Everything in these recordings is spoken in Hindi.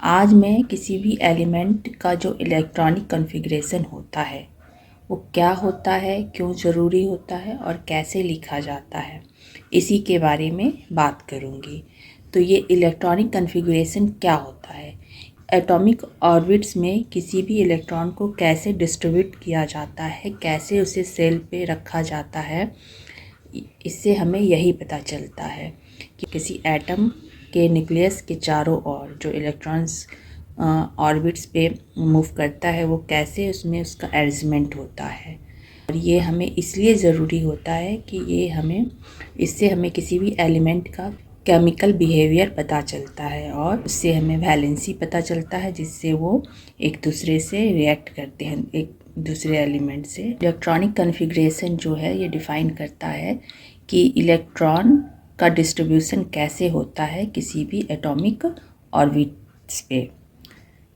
आज मैं किसी भी एलिमेंट का जो इलेक्ट्रॉनिक कॉन्फ़िगरेशन होता है वो क्या होता है, क्यों ज़रूरी होता है और कैसे लिखा जाता है, इसी के बारे में बात करूँगी। तो ये इलेक्ट्रॉनिक कॉन्फ़िगरेशन क्या होता है, एटॉमिक ऑर्बिट्स में किसी भी इलेक्ट्रॉन को कैसे डिस्ट्रीब्यूट किया जाता है, कैसे उसे सेल पे रखा जाता है, इससे हमें यही पता चलता है कि किसी एटम के न्यूक्लियस के चारों ओर जो इलेक्ट्रॉन्स ऑर्बिट्स पे मूव करता है वो कैसे उसमें उसका अरेंजमेंट होता है। और ये हमें इसलिए ज़रूरी होता है कि इससे हमें किसी भी एलिमेंट का केमिकल बिहेवियर पता चलता है और उससे हमें वैलेंसी पता चलता है, जिससे वो एक दूसरे से रिएक्ट करते हैं, एक दूसरे एलिमेंट से। इलेक्ट्रॉनिक कॉन्फ़िगरेशन जो है ये डिफ़ाइन करता है कि इलेक्ट्रॉन का डिस्ट्रीब्यूशन कैसे होता है किसी भी एटॉमिक ऑर्बिट्स पे।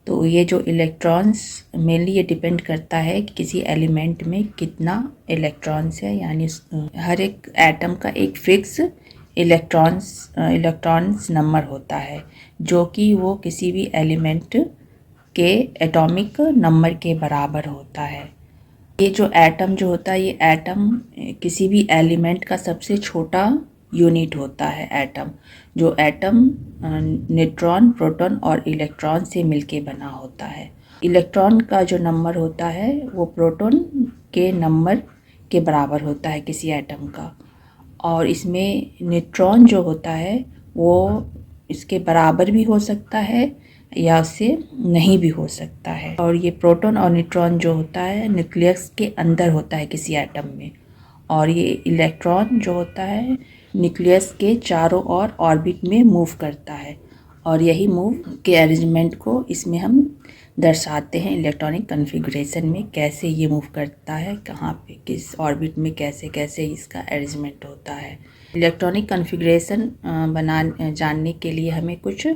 तो ये जो इलेक्ट्रॉन्स मेनली ये डिपेंड करता है कि किसी एलिमेंट में कितना इलेक्ट्रॉन्स है, यानी हर एक एटम का एक फिक्स इलेक्ट्रॉन्स नंबर होता है जो कि वो किसी भी एलिमेंट के एटॉमिक नंबर के बराबर होता है। ये जो एटम जो होता है, ये एटम किसी भी एलिमेंट का सबसे छोटा यूनिट होता है। एटम न्यूट्रॉन, प्रोटॉन और इलेक्ट्रॉन से मिलके बना होता है। इलेक्ट्रॉन का जो नंबर होता है वो प्रोटॉन के नंबर के बराबर होता है किसी एटम का, और इसमें न्यूट्रॉन जो होता है वो इसके बराबर भी हो सकता है या उससे नहीं भी हो सकता है। और ये प्रोटॉन और न्यूट्रॉन जो होता है न्यूक्लियस के अंदर होता है किसी एटम में, और ये इलेक्ट्रॉन जो होता है न्यूक्लियस के चारों ओर ऑर्बिट में मूव करता है, और यही मूव के अरेंजमेंट को इसमें हम दर्शाते हैं इलेक्ट्रॉनिक कॉन्फ़िगरेशन में, कैसे ये मूव करता है, कहाँ पे, किस ऑर्बिट में, कैसे कैसे इसका अरेंजमेंट होता है। इलेक्ट्रॉनिक कॉन्फ़िगरेशन जानने के लिए हमें कुछ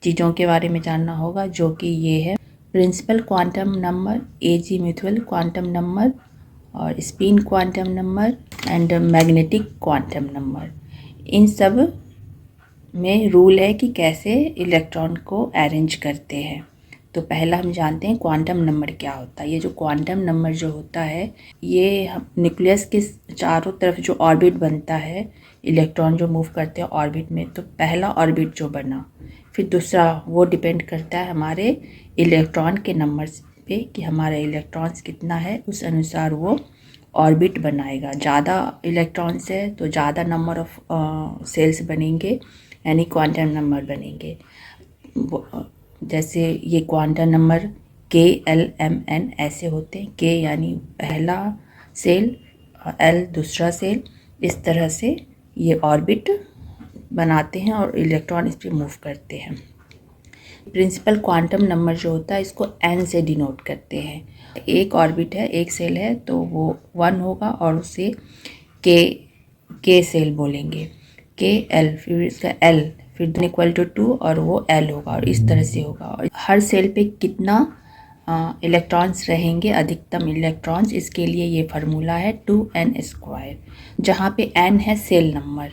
चीज़ों के बारे में जानना होगा, जो कि ये है principal quantum number, azimuthal quantum number और spin quantum number and magnetic quantum number. इन सब में रूल है कि कैसे इलेक्ट्रॉन को अरेंज करते हैं। तो पहला हम जानते हैं क्वांटम नंबर क्या होता है। ये जो क्वांटम नंबर जो होता है ये न्यूक्लियस के चारों तरफ जो ऑर्बिट बनता है, इलेक्ट्रॉन जो मूव करते हैं ऑर्बिट में, तो पहला ऑर्बिट जो बना, फिर दूसरा, वो डिपेंड करता है हमारे इलेक्ट्रॉन के नंबर पे कि हमारा इलेक्ट्रॉन्स कितना है, उस अनुसार वो ऑर्बिट बनाएगा। ज़्यादा इलेक्ट्रॉन्स है तो ज़्यादा नंबर ऑफ सेल्स बनेंगे, यानी क्वांटम नंबर बनेंगे। जैसे ये क्वांटम नंबर KLMN ऐसे होते हैं। K यानी पहला सेल, L दूसरा सेल, इस तरह से ये ऑर्बिट बनाते हैं और इलेक्ट्रॉन इस पर मूव करते हैं। प्रिंसिपल क्वांटम नंबर जो होता है इसको N से डिनोट करते हैं। एक ऑर्बिट है, एक सेल है, तो वो 1 होगा और उसे K सेल बोलेंगे, KL, फिर इसका L, फिर इक्वल टू 2 और वो L होगा, और इस तरह से होगा। और हर सेल पे कितना इलेक्ट्रॉन्स रहेंगे, अधिकतम इलेक्ट्रॉन्स, इसके लिए ये फार्मूला है 2n², जहाँ पे n है cell number,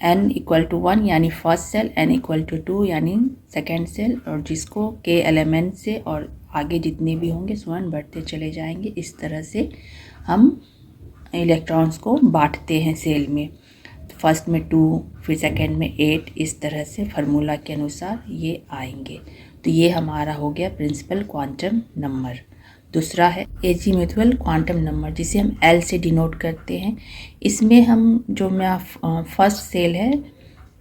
n equal to 1 यानी first cell, n equal to 2 यानी सेकेंड सेल, और जिसको KLMN से और आगे जितने भी होंगे स्वर्ण बढ़ते चले जाएंगे। इस तरह से हम इलेक्ट्रॉन्स को बांटते हैं सेल में। फर्स्ट में 2, फिर सेकेंड में 8, इस तरह से फार्मूला के अनुसार ये आएंगे। तो ये हमारा हो गया प्रिंसिपल क्वांटम नंबर। दूसरा है एजीमुथुअल क्वांटम नंबर, जिसे हम L से डिनोट करते हैं। इसमें हम जो मेरा फर्स्ट सेल है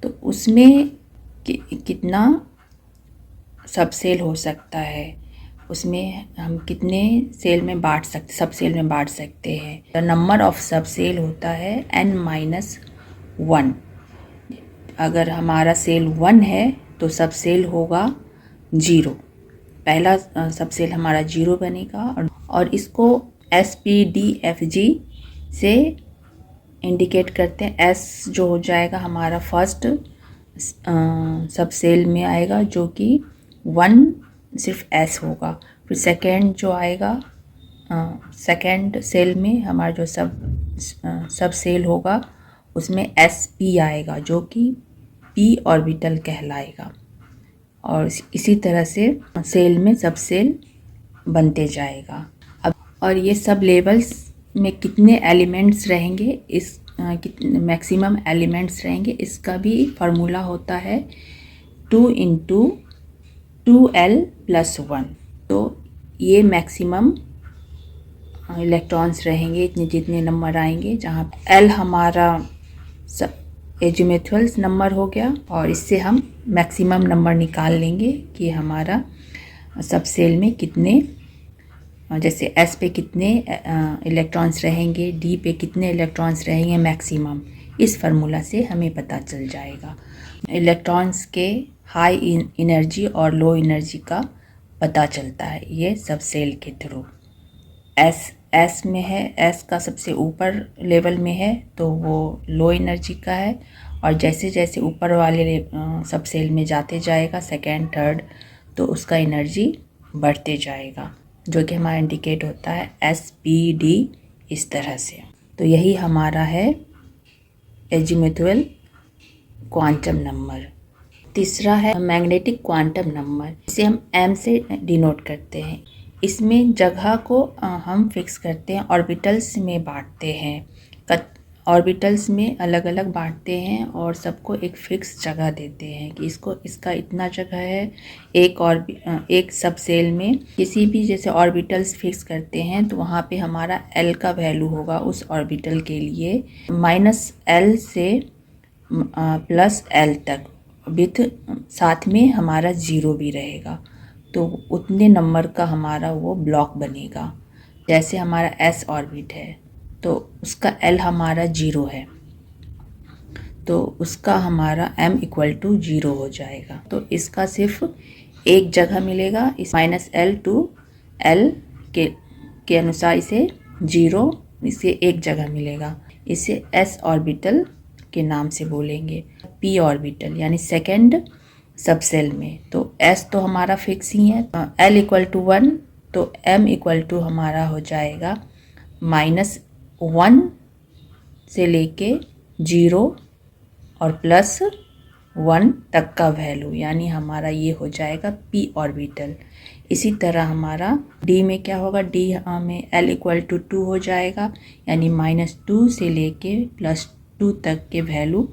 तो उसमें कितना सब सेल हो सकता है, उसमें हम कितने सेल में सब सेल में बांट सकते हैं। द नंबर ऑफ सब सेल होता है n-1। अगर हमारा सेल 1 है तो सब सेल होगा 0, पहला सब सेल हमारा 0 बनेगा, और इसको SPDFG से इंडिकेट करते हैं। S जो हो जाएगा हमारा फर्स्ट सब सेल में आएगा, जो कि 1 सिर्फ S होगा। फिर सेकेंड जो आएगा, सेकेंड सेल में हमारा जो सब सेल होगा उसमें SP आएगा, जो कि p ऑर्बिटल कहलाएगा। और इसी तरह से सेल में सब सेल बनते जाएगा। अब और ये सब लेवल्स में कितने एलिमेंट्स रहेंगे, इस मैक्सिमम एलिमेंट्स रहेंगे, इसका भी फार्मूला होता है 2 × 2l+1। तो ये मैक्सिमम इलेक्ट्रॉन्स रहेंगे, इतने जितने नंबर आएंगे, जहाँ l हमारा एजिमुथल नंबर हो गया और इससे हम मैक्सिमम नंबर निकाल लेंगे कि हमारा सब सेल में कितने, जैसे S पे कितने इलेक्ट्रॉन्स रहेंगे, D पे कितने इलेक्ट्रॉन्स रहेंगे मैक्सिमम, इस फार्मूला से हमें पता चल जाएगा। इलेक्ट्रॉन्स के हाई एनर्जी और लो एनर्जी का पता चलता है ये सब सेल के थ्रू। S में है, S का सबसे ऊपर लेवल में है तो वो लो एनर्जी का है, और जैसे जैसे ऊपर वाले सब सेल में जाते जाएगा सेकेंड थर्ड, तो उसका एनर्जी बढ़ते जाएगा, जो कि हमारा इंडिकेट होता है SPD इस तरह से। तो यही हमारा है एजिमुथल क्वांटम नंबर। तीसरा है मैग्नेटिक क्वांटम नंबर, इसे हम m से डिनोट करते हैं। इसमें जगह को हम फिक्स करते हैं, ऑर्बिटल्स में बांटते हैं, ऑर्बिटल्स में अलग अलग बांटते हैं और सबको एक फिक्स जगह देते हैं कि इसका इतना जगह है। एक सब सेल में किसी भी जैसे ऑर्बिटल्स फिक्स करते हैं तो वहाँ पे हमारा l का वैल्यू होगा उस ऑर्बिटल के लिए -l से +l तक, विथ साथ में हमारा 0 भी रहेगा, तो उतने नंबर का हमारा वो ब्लॉक बनेगा। जैसे हमारा s ऑर्बिट है तो उसका l हमारा 0 है, तो उसका हमारा m = 0 हो जाएगा। तो इसका सिर्फ एक जगह मिलेगा, इस -l to l के अनुसार इसे 0, इसे एक जगह मिलेगा। इसे s ऑर्बिटल के नाम से बोलेंगे। p ऑर्बिटल यानी सेकेंड सब सेल में, तो s तो हमारा फिक्स ही है, l = 1, तो m = हमारा हो जाएगा -1 से लेके 0 और +1 तक का वैल्यू, यानी हमारा ये हो जाएगा p ऑर्बिटल। इसी तरह हमारा d में क्या होगा, d में l = 2 हो जाएगा, यानी -2 से लेके +2 तक के वैल्यू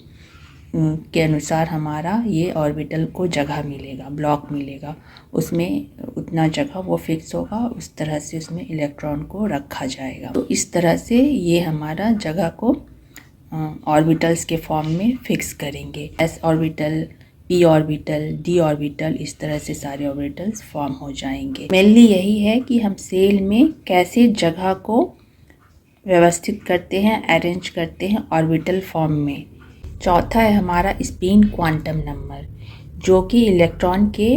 के अनुसार हमारा ये ऑर्बिटल को जगह मिलेगा, ब्लॉक मिलेगा, उसमें उतना जगह वो फिक्स होगा, उस तरह से उसमें इलेक्ट्रॉन को रखा जाएगा। तो इस तरह से ये हमारा जगह को ऑर्बिटल्स के फॉर्म में फिक्स करेंगे। s orbital, p orbital, d orbital, इस तरह से सारे ऑर्बिटल्स फॉर्म हो जाएंगे। मेनली यही है कि हम सेल में कैसे जगह को व्यवस्थित करते हैं, अरेंज करते हैं ऑर्बिटल फॉर्म में। चौथा है हमारा स्पिन क्वांटम नंबर, जो कि इलेक्ट्रॉन के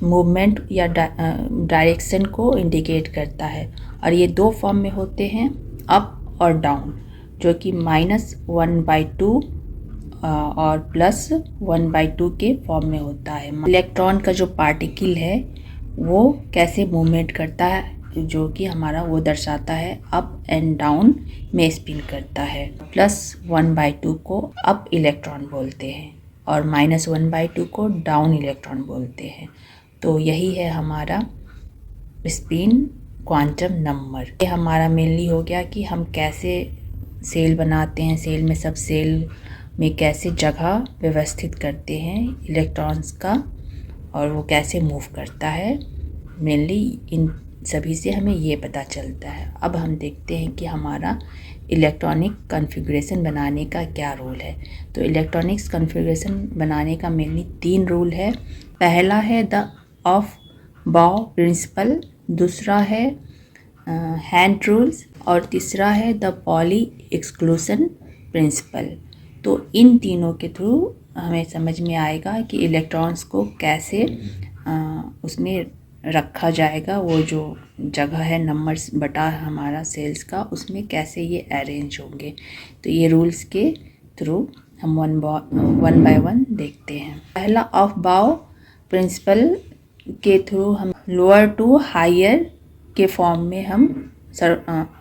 मूवमेंट या डायरेक्शन को इंडिकेट करता है, और ये दो फॉर्म में होते हैं, अप और डाउन, जो कि -1/2 और +1/2 के फॉर्म में होता है। इलेक्ट्रॉन का जो पार्टिकल है वो कैसे मूवमेंट करता है, जो कि हमारा वो दर्शाता है अप एंड डाउन में स्पिन करता है। +1/2 को अप इलेक्ट्रॉन बोलते हैं और -1/2 को डाउन इलेक्ट्रॉन बोलते हैं। तो यही है हमारा स्पिन क्वांटम नंबर। ये हमारा मेनली हो गया कि हम कैसे सेल बनाते हैं, सेल में सब सेल में कैसे जगह व्यवस्थित करते हैं इलेक्ट्रॉन्स का, और वो कैसे मूव करता है। मेनली इन सभी से हमें ये पता चलता है। अब हम देखते हैं कि हमारा इलेक्ट्रॉनिक कॉन्फ़िगरेशन बनाने का क्या रूल है। तो इलेक्ट्रॉनिक्स कॉन्फ़िगरेशन बनाने का मेनली 3 रूल है। पहला है द ऑफ बाउ प्रिंसिपल, दूसरा है हैंड रूल्स, और तीसरा है द पॉली एक्सक्लूशन प्रिंसिपल। तो इन तीनों के थ्रू हमें समझ में आएगा कि इलेक्ट्रॉन्स को कैसे उसमें रखा जाएगा, वो जो जगह है नंबर्स बटा हमारा सेल्स का, उसमें कैसे ये अरेंज होंगे। तो ये रूल्स के थ्रू हम वन बाय वन देखते हैं। पहला ऑफ बाउ प्रिंसिपल के थ्रू हम लोअर टू हायर के फॉर्म में हम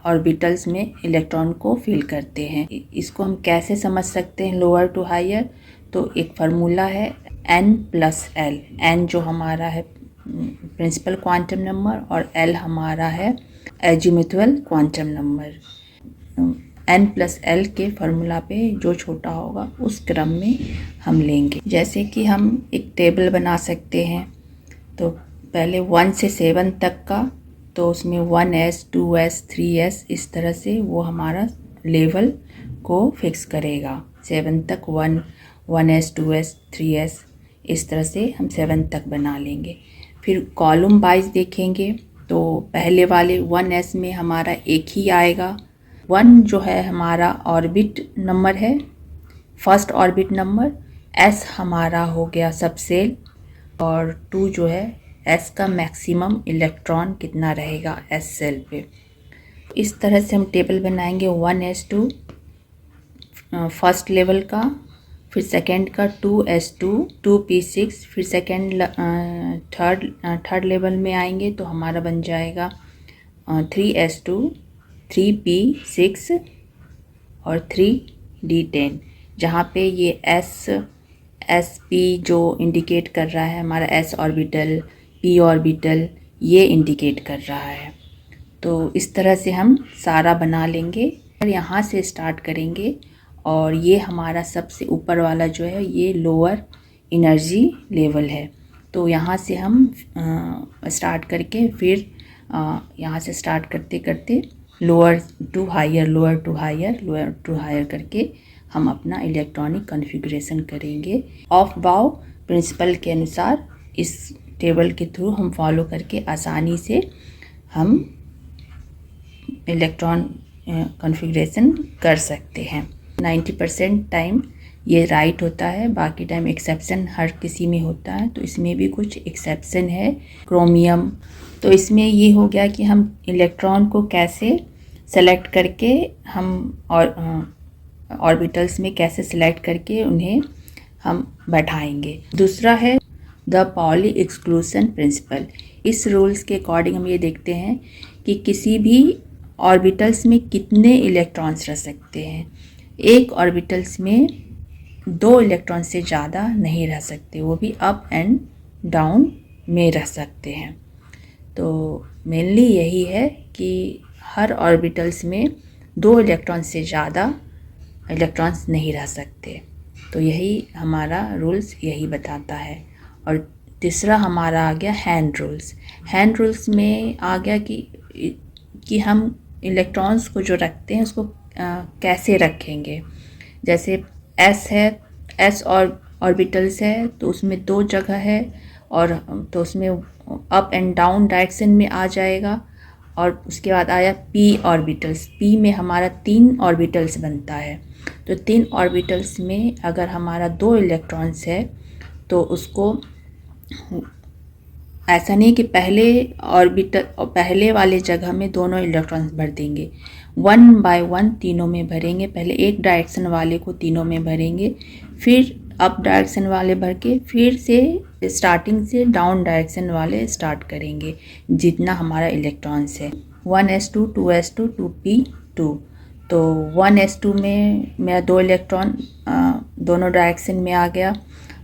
ऑर्बिटल्स में इलेक्ट्रॉन को फिल करते हैं। इसको हम कैसे समझ सकते हैं लोअर टू हायर, तो एक फार्मूला है n+l। n जो हमारा है प्रिंसिपल क्वांटम नंबर और l हमारा है एजीमुथुअल क्वांटम नंबर। n+l के फार्मूला पे जो छोटा होगा उस क्रम में हम लेंगे। जैसे कि हम एक टेबल बना सकते हैं, तो पहले 1 से 7 तक का, तो उसमें 1s 2s 3s इस तरह से वो हमारा लेवल को फिक्स करेगा। 7 तक 1s 2s 3s इस तरह से हम 7 तक बना लेंगे। फिर कॉलम वाइज देखेंगे तो पहले वाले 1s में हमारा एक ही आएगा। 1 जो है हमारा ऑर्बिट नंबर है, फर्स्ट ऑर्बिट नंबर। s हमारा हो गया सबसेल, और 2 जो है s का मैक्सिमम इलेक्ट्रॉन कितना रहेगा s सेल पे। इस तरह से हम टेबल बनाएंगे। 1s2 फर्स्ट लेवल का, फिर सेकंड का 2s2 2p6, फिर सेकंड थर्ड लेवल में आएंगे तो हमारा बन जाएगा 3s2 3p6 और 3d10, जहाँ पे ये sp जो इंडिकेट कर रहा है हमारा s ऑर्बिटल p ऑर्बिटल ये इंडिकेट कर रहा है। तो इस तरह से हम सारा बना लेंगे और यहाँ से स्टार्ट करेंगे। और ये हमारा सबसे ऊपर वाला जो है ये लोअर एनर्जी लेवल है। तो यहाँ से हम स्टार्ट करके फिर यहाँ से स्टार्ट करते करते lower to higher, lower to higher, lower to higher करके हम अपना इलेक्ट्रॉनिक कॉन्फ़िगरेशन करेंगे। ऑफ बाउ प्रिंसिपल के अनुसार इस टेबल के थ्रू हम फॉलो करके आसानी से हम इलेक्ट्रॉन कॉन्फ़िगरेशन कर सकते हैं। 90% टाइम ये राइट होता है, बाकी टाइम एक्सेप्शन हर किसी में होता है, तो इसमें भी कुछ एक्सेप्शन है। क्रोमियम, तो इसमें ये हो गया कि हम इलेक्ट्रॉन को कैसे सेलेक्ट करके हम और ऑर्बिटल्स में कैसे सिलेक्ट करके उन्हें हम बैठाएंगे। दूसरा है द पाउली एक्सक्लूशन प्रिंसिपल। इस रूल्स के अकॉर्डिंग हम ये देखते हैं कि किसी भी ऑर्बिटल्स में कितने इलेक्ट्रॉन्स रह सकते हैं। एक ऑर्बिटल्स में 2 इलेक्ट्रॉन से ज़्यादा नहीं रह सकते, वो भी अप एंड डाउन में रह सकते हैं। तो मेनली यही है कि हर ऑर्बिटल्स में 2 इलेक्ट्रॉन से ज़्यादा इलेक्ट्रॉन्स नहीं रह सकते। तो यही हमारा रूल्स यही बताता है। और तीसरा हमारा आ गया हैंड रूल्स। हैंड रूल्स में आ गया कि हम इलेक्ट्रॉन्स को जो रखते हैं उसको कैसे रखेंगे। जैसे s है, s और ऑर्बिटल्स है तो उसमें 2 जगह है, और तो उसमें अप एंड डाउन डायरेक्शन में आ जाएगा। और उसके बाद आया p ऑर्बिटल्स। p में हमारा 3 ऑर्बिटल्स बनता है, तो 3 ऑर्बिटल्स में अगर हमारा 2 इलेक्ट्रॉन्स है तो उसको ऐसा नहीं कि पहले वाले जगह में दोनों इलेक्ट्रॉन्स भर देंगे, 1 बाय 1 तीनों में भरेंगे। पहले एक डायरेक्शन वाले को तीनों में भरेंगे, फिर अप डायरेक्शन वाले भर के फिर से स्टार्टिंग से डाउन डायरेक्शन वाले स्टार्ट करेंगे जितना हमारा इलेक्ट्रॉन्स है। 1s2 2s2 2p2, तो 1s2 में मेरा 2 इलेक्ट्रॉन दोनों डायरेक्शन में आ गया।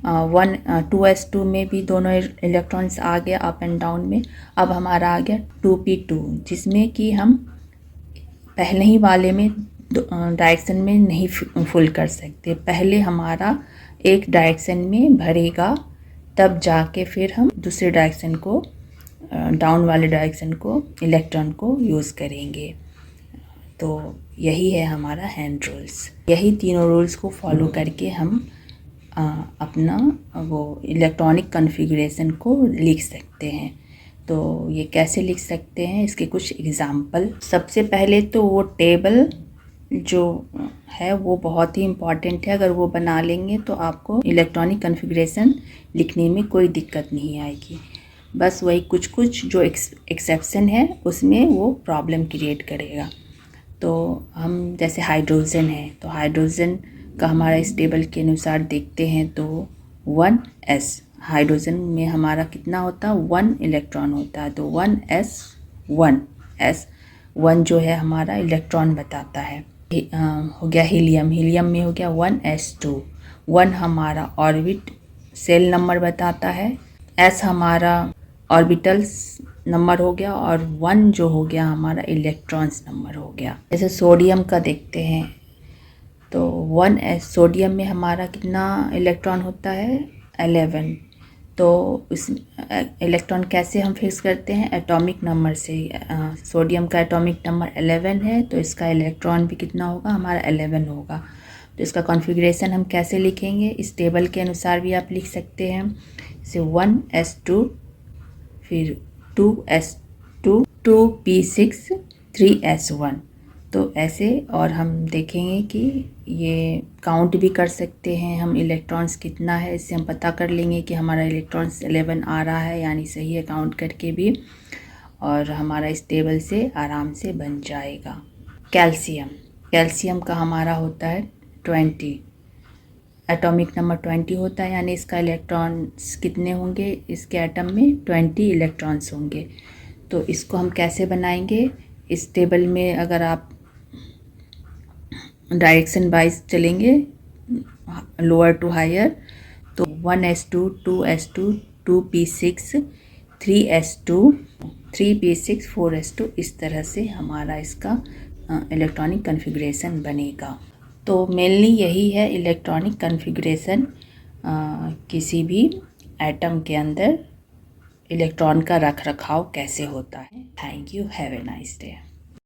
2s2 में भी दोनों इलेक्ट्रॉन्स आ गया अप एंड डाउन में। अब हमारा आ गया 2p2, जिसमें कि हम पहले ही वाले में डायरेक्शन में नहीं फुल कर सकते। पहले हमारा एक डायरेक्शन में भरेगा, तब जाके फिर हम दूसरे डायरेक्शन को, डाउन वाले डायरेक्शन को इलेक्ट्रॉन को यूज़ करेंगे। तो यही है हमारा हैंड रूल्स। यही तीनों रूल्स को फॉलो करके हम अपना वो इलेक्ट्रॉनिक कॉन्फ़िगरेशन को लिख सकते हैं। तो ये कैसे लिख सकते हैं, इसके कुछ एग्ज़ाम्पल। सबसे पहले तो वो टेबल जो है वो बहुत ही इम्पॉर्टेंट है। अगर वो बना लेंगे तो आपको इलेक्ट्रॉनिक कॉन्फ़िगरेशन लिखने में कोई दिक्कत नहीं आएगी। बस वही कुछ जो एक्सेप्शन है उसमें वो प्रॉब्लम क्रिएट करेगा। तो हम जैसे हाइड्रोजन है, तो हाइड्रोजन का हमारा इस टेबल के अनुसार देखते हैं तो 1s, हाइड्रोजन में हमारा कितना होता है 1 इलेक्ट्रॉन होता है। तो 1s1 जो है हमारा इलेक्ट्रॉन बताता है। हो गया हीलियम, हीलियम में हो गया 1s2, 1 हमारा ऑर्बिट सेल नंबर बताता है, S हमारा ऑर्बिटल्स नंबर हो गया और 1 जो हो गया हमारा इलेक्ट्रॉन्स नंबर हो गया। जैसे सोडियम का देखते हैं तो 1s सोडियम में हमारा कितना इलेक्ट्रॉन होता है 11। तो इस इलेक्ट्रॉन कैसे हम फिक्स करते हैं एटॉमिक नंबर से। सोडियम का एटॉमिक नंबर 11 है तो इसका इलेक्ट्रॉन भी कितना होगा हमारा 11 होगा। तो इसका कॉन्फ़िगरेशन हम कैसे लिखेंगे, इस टेबल के अनुसार भी आप लिख सकते हैं। जैसे 1s2 फिर 2s2 2p6 3s1। तो ऐसे और हम देखेंगे कि ये काउंट भी कर सकते हैं हम इलेक्ट्रॉन्स कितना है, इससे हम पता कर लेंगे कि हमारा इलेक्ट्रॉन्स 11 आ रहा है यानी सही है काउंट करके भी, और हमारा इस टेबल से आराम से बन जाएगा। कैल्शियम का हमारा होता है 20, एटॉमिक नंबर 20 होता है यानी इसका इलेक्ट्रॉन्स कितने होंगे, इसके एटम में 20 इलेक्ट्रॉन्स होंगे। तो इसको हम कैसे बनाएंगे, इस टेबल में अगर आप डायरेक्शन वाइज चलेंगे लोअर टू हायर तो 1s2 2s2 2p6 3s2 3p6 4s2 इस तरह से हमारा इसका इलेक्ट्रॉनिक कॉन्फ़िगरेशन बनेगा। तो मेनली यही है इलेक्ट्रॉनिक कॉन्फ़िगरेशन, किसी भी एटम के अंदर इलेक्ट्रॉन का रख रखाव कैसे होता है। Thank you, have a nice day.